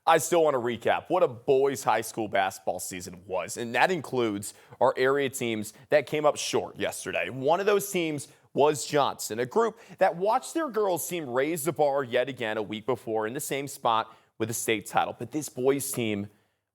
I still want to recap what a boys high school basketball season was, and that includes our area teams that came up short yesterday. One of those teams was Johnston, a group that watched their girls team raise the bar yet again a week before in the same spot with a state title. But this boys team,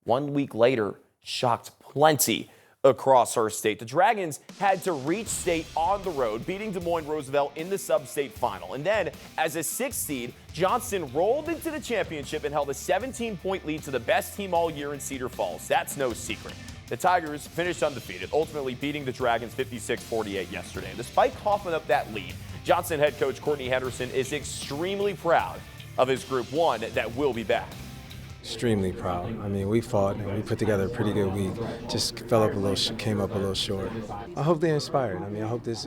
1 week later, shocked plenty across our state. The Dragons had to reach state on the road, beating Des Moines Roosevelt in the sub-state final. And then, as a sixth seed, Johnston rolled into the championship and held a 17-point lead to the best team all year in Cedar Falls. That's no secret. The Tigers finished undefeated, ultimately beating the Dragons 56-48 yesterday. And despite coughing up that lead, Johnston head coach Courtney Henderson is extremely proud of his Group 1 that will be back. Extremely proud. I mean, we fought and we put together a pretty good week. Just came up a little short. I hope they're inspired. I mean, I hope this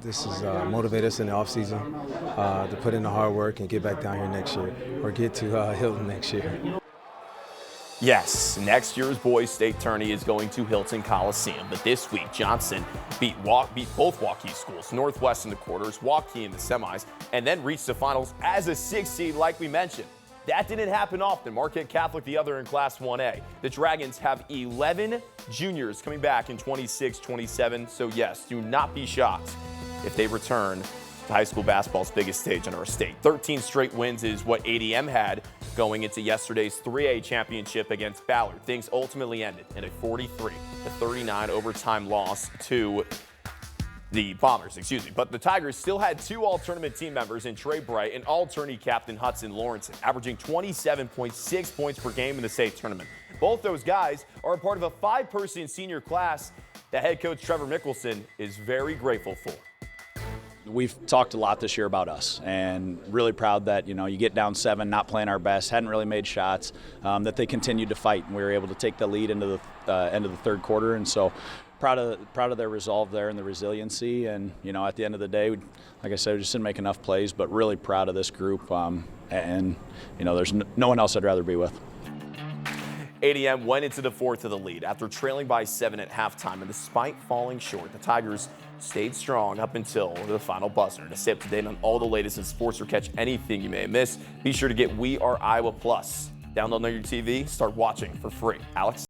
is motivate us in the off season to put in the hard work and get back down here next year, or get to Hilton next year. Yes, next year's boys state tourney is going to Hilton Coliseum, but this week Johnston beat both Waukee schools, Northwest in the quarters, Waukee in the semis, and then reached the finals as a sixth seed, like we mentioned. That didn't happen often. Marquette Catholic the other in Class 1A. The Dragons have 11 juniors coming back in 26, 27. So yes, do not be shocked if they return to high school basketball's biggest stage in our state. 13 straight wins is what ADM had going into yesterday's 3A championship against Ballard. Things ultimately ended in a 43-39 overtime loss to the Bombers, but the Tigers still had two all-tournament team members in Trey Bright and all-tourney captain Hudson Lawrenson, averaging 27.6 points per game in the state tournament. Both those guys are a part of a 5-person senior class that head coach Trevor Mickelson is very grateful for. We've talked a lot this year about us, and really proud that, you get down 7, not playing our best, hadn't really made shots, that they continued to fight, and we were able to take the lead into the end of the third quarter. And so proud of their resolve there and the resiliency. And, at the end of the day, like I said, we just didn't make enough plays, but really proud of this group. And there's no one else I'd rather be with. ADM went into the fourth of the lead after trailing by 7 at halftime, and despite falling short, the Tigers stayed strong up until the final buzzer. To stay up to date on all the latest in sports or catch anything you may have missed, be sure to get We Are Iowa Plus. Download on your TV, start watching for free. Alex?